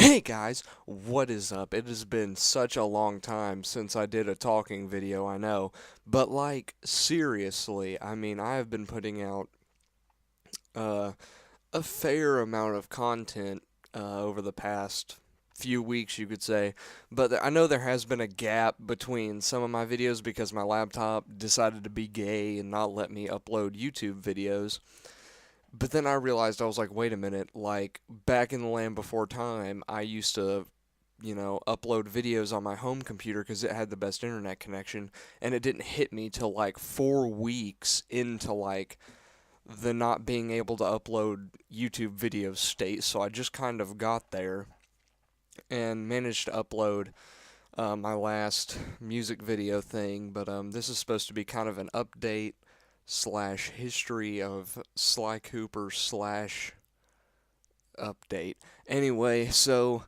Hey guys, what is up? It has been such a long time since I did a talking video, I know. But like, seriously, I mean, I have been putting out uh, a fair amount of content over the past few weeks, you could say. But I know there has been a gap between some of my videos because my laptop decided to be gay and not let me upload YouTube videos. But then I realized I was like, wait a minute, like back in the land before time, I used to, upload videos on my home computer because it had the best internet connection, and it didn't hit me till like 4 weeks into like the not being able to upload YouTube videos state. So I just kind of got there and managed to upload my last music video thing. But this is supposed to be kind of an update slash history of Sly Cooper slash update. Anyway, so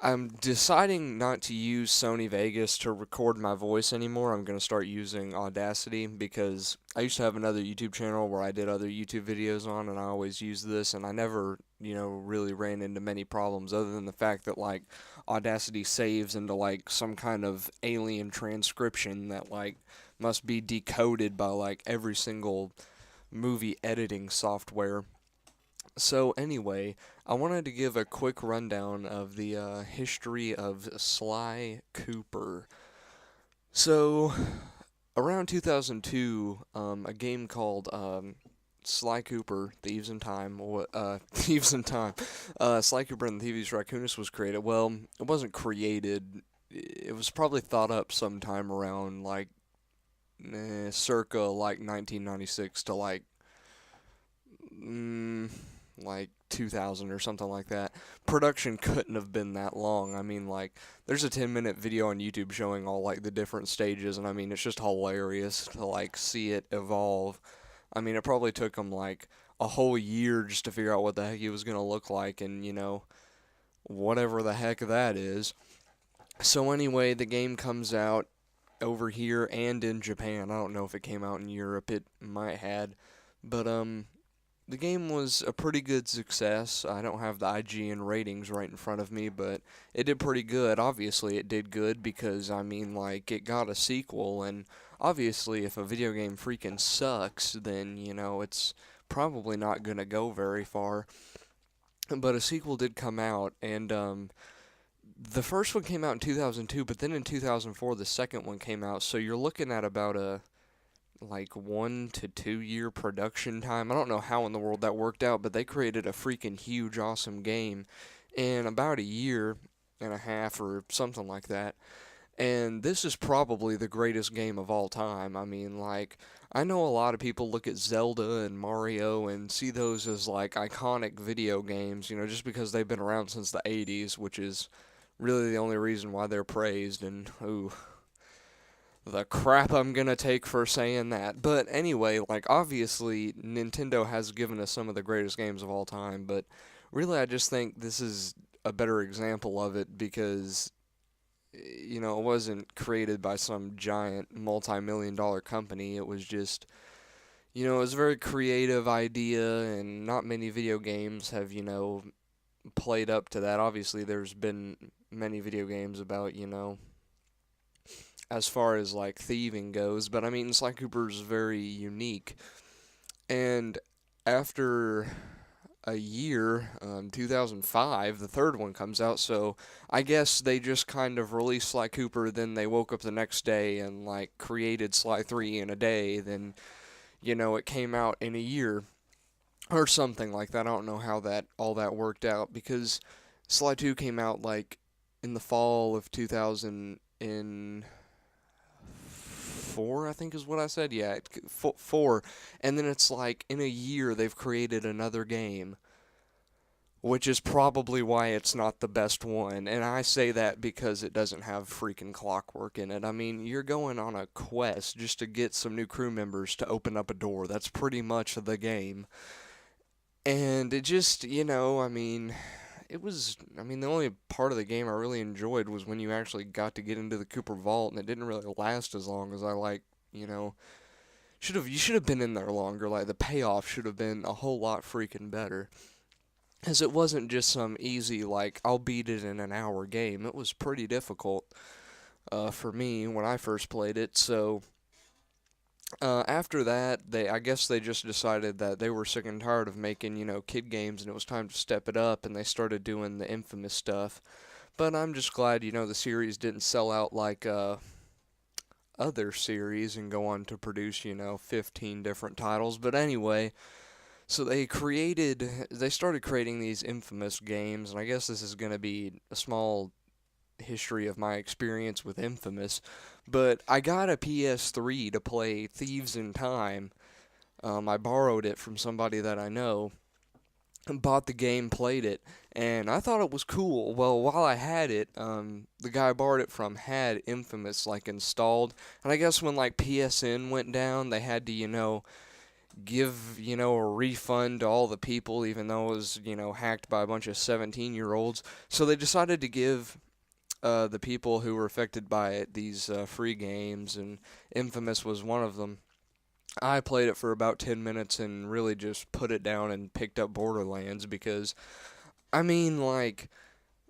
I'm deciding not to use Sony Vegas to record my voice anymore. I'm going to start using Audacity because I used to have another YouTube channel where I did other YouTube videos on, and I always used this, and I never, really ran into many problems other than the fact that, like, Audacity saves into, like, some kind of alien transcription that, like, must be decoded by, like, every single movie editing software. So anyway, I wanted to give a quick rundown of the history of Sly Cooper. So around 2002, a game called Sly Cooper: Thieves in Time, Thieves in Time, Sly Cooper and the Thieves Raccoonus was created. Well, it wasn't created. It was probably thought up sometime around like circa like 1996 to like 2000 or something like that. Production couldn't have been that long. I mean, like, there's a 10-minute video on YouTube showing all, like, the different stages, and I mean, it's just hilarious to, like, see it evolve. I mean, it probably took them, like, a whole year just to figure out what the heck he was going to look like, and, whatever the heck that is. So, anyway, the game comes out over here and in Japan. I don't know if it came out in Europe. It might had. But, the game was a pretty good success. I don't have the IGN ratings right in front of me, but it did pretty good. Obviously, it did good because, I mean, like, it got a sequel, and obviously, if a video game freaking sucks, then, it's probably not gonna go very far. But a sequel did come out, and, the first one came out in 2002, but then in 2004, the second one came out, so you're looking at about a like 1 to 2 year production time. I don't know how in the world that worked out, but they created a freaking huge, awesome game in about a year and a half or something like that. And this is probably the greatest game of all time. I mean, like, I know a lot of people look at Zelda and Mario and see those as like iconic video games, just because they've been around since the 80s, which is really the only reason why they're praised. And, ooh, the crap I'm gonna take for saying that. But anyway, like, obviously, Nintendo has given us some of the greatest games of all time, but really, I just think this is a better example of it because, it wasn't created by some giant multi-million dollar company. It was just, it was a very creative idea, and not many video games have, played up to that. Obviously, there's been many video games about, as far as like thieving goes, but I mean, Sly Cooper's very unique. And after a year, 2005, the third one comes out, so I guess they just kind of released Sly Cooper, then they woke up the next day and like created Sly 3 in a day, then, it came out in a year or something like that. I don't know how that all that worked out because Sly 2 came out like in the fall of 2004, I think is what I said. Yeah, four. And then it's like in a year they've created another game, which is probably why it's not the best one. And I say that because it doesn't have freaking clockwork in it. I mean, you're going on a quest just to get some new crew members to open up a door. That's pretty much the game. And it just, I mean, the only part of the game I really enjoyed was when you actually got to get into the Cooper Vault, and it didn't really last as long as I like, you should have been in there longer. Like, the payoff should have been a whole lot freaking better. As it wasn't just some easy, like, I'll beat it in an hour game. It was pretty difficult for me when I first played it. So after that, I guess they just decided that they were sick and tired of making, kid games, and it was time to step it up, and they started doing the Infamous stuff. But I'm just glad, the series didn't sell out like other series and go on to produce, 15 different titles. But anyway, so they started creating these Infamous games, and I guess this is going to be a small history of my experience with Infamous. But I got a PS3 to play Thieves in Time. I borrowed it from somebody that I know, bought the game, played it, and I thought it was cool. Well, while I had it, the guy I borrowed it from had Infamous like installed, and I guess when like PSN went down, they had to, give, a refund to all the people, even though it was, hacked by a bunch of 17-year-olds. So they decided to give the people who were affected by it these free games, and Infamous was one of them. I played it for about 10 minutes and really just put it down and picked up Borderlands because, I mean, like,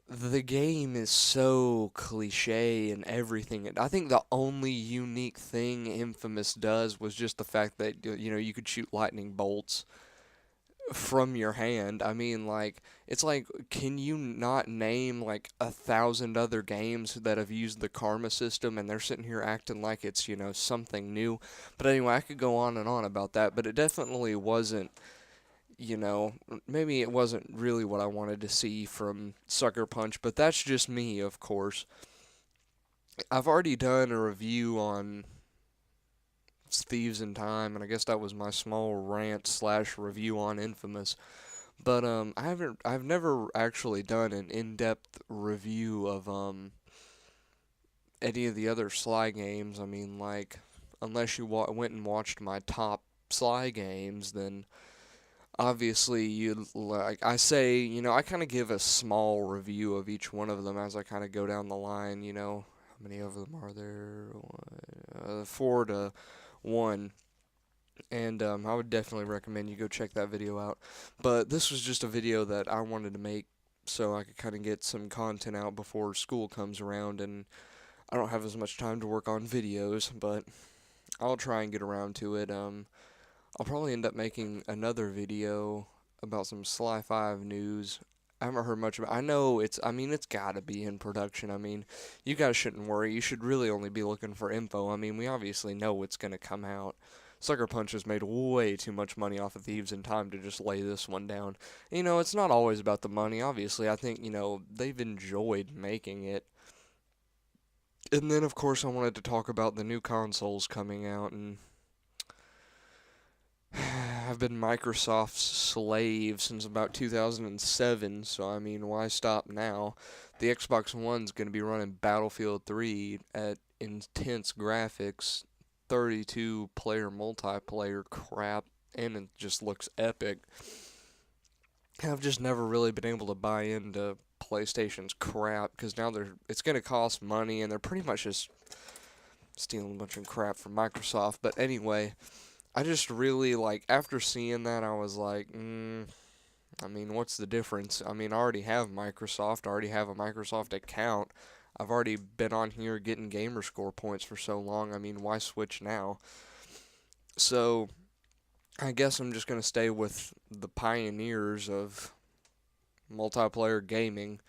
the game is so cliche and everything. I think the only unique thing Infamous does was just the fact that, you could shoot lightning bolts from your hand. I mean, like, it's like, can you not name like 1,000 other games that have used the karma system and they're sitting here acting like it's, something new? But anyway, I could go on and on about that, but it definitely wasn't, maybe it wasn't really what I wanted to see from Sucker Punch, but that's just me, of course. I've already done a review on Thieves in Time, and I guess that was my small rant slash review on Infamous. But I've never actually done an in-depth review of any of the other Sly games. I mean, like, unless you went and watched my top Sly games, then obviously you like I say, I kind of give a small review of each one of them as I kind of go down the line. How many of them are there? 4 to 1. And I would definitely recommend you go check that video out. But this was just a video that I wanted to make so I could kind of get some content out before school comes around, and I don't have as much time to work on videos, but I'll try and get around to it. I'll probably end up making another video about some Sly 5 news. I haven't heard much about. I know it's got to be in production. I mean, you guys shouldn't worry. You should really only be looking for info. I mean, we obviously know what's going to come out. Sucker Punch has made way too much money off of Thieves in Time to just lay this one down. It's not always about the money. Obviously, I think, they've enjoyed making it. And then, of course, I wanted to talk about the new consoles coming out, and I've been Microsoft's slave since about 2007, so I mean, why stop now? The Xbox One's going to be running Battlefield 3 at intense graphics, 32 player multiplayer crap, and it just looks epic. I've just never really been able to buy into PlayStation's crap because now it's going to cost money, and they're pretty much just stealing a bunch of crap from Microsoft. But anyway, I just really like after seeing that I was like, I mean, what's the difference? I mean, I already have Microsoft, I already have a Microsoft account. I've already been on here getting gamer score points for so long. I mean, why switch now? So, I guess I'm just going to stay with the pioneers of multiplayer gaming.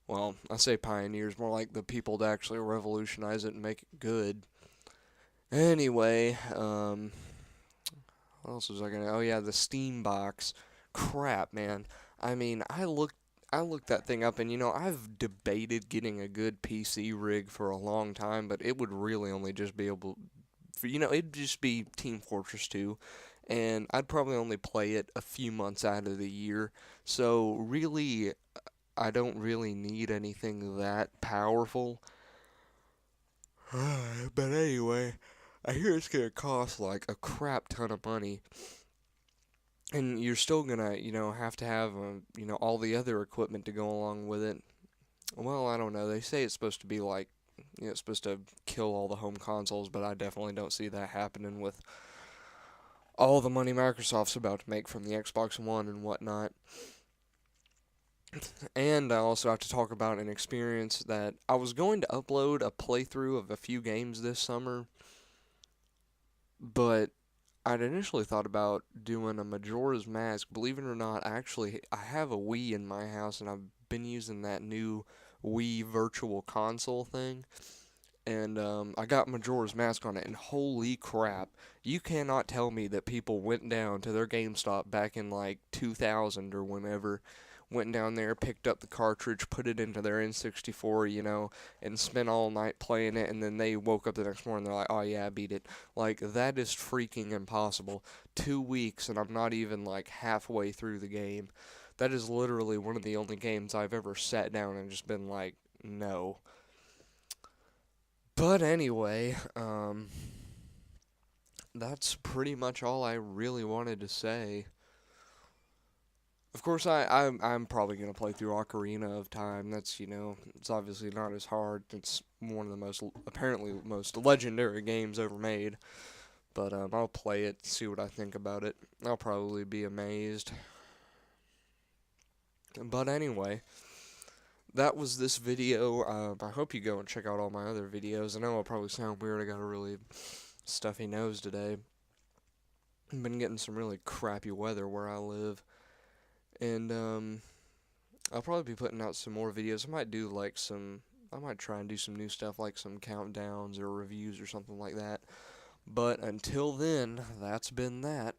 Well, I say pioneers, more like the people to actually revolutionize it and make it good. Anyway, what else was I gonna? Oh yeah, the Steam box. Crap, man. I mean, I looked that thing up, and I've debated getting a good PC rig for a long time, but it would really only just be able, it'd just be Team Fortress 2, and I'd probably only play it a few months out of the year. So really, I don't really need anything that powerful. But anyway, I hear it's gonna cost like a crap ton of money, and you're still gonna, have to have, all the other equipment to go along with it. Well, I don't know. They say it's supposed to be like, it's supposed to kill all the home consoles, but I definitely don't see that happening with all the money Microsoft's about to make from the Xbox One and whatnot. And I also have to talk about an experience that I was going to upload a playthrough of a few games this summer, but I'd initially thought about doing a Majora's Mask. Believe it or not, actually, I have a Wii in my house, and I've been using that new Wii Virtual Console thing. And I got Majora's Mask on it, and holy crap, you cannot tell me that people went down to their GameStop back in like 2000 or whenever, went down there, picked up the cartridge, put it into their N64, and spent all night playing it, and then they woke up the next morning, they're like, oh yeah, I beat it. Like, that is freaking impossible. 2 weeks, and I'm not even like halfway through the game. That is literally one of the only games I've ever sat down and just been like, no. But anyway, that's pretty much all I really wanted to say. Of course, I'm probably gonna play through Ocarina of Time. That's it's obviously not as hard. It's one of the apparently most legendary games ever made. But I'll play it, see what I think about it. I'll probably be amazed. But anyway, that was this video. I hope you go and check out all my other videos. I know I'll probably sound weird. I got a really stuffy nose today. I've been getting some really crappy weather where I live. And I'll probably be putting out some more videos. I might try and do some new stuff like some countdowns or reviews or something like that. But until then, that's been that.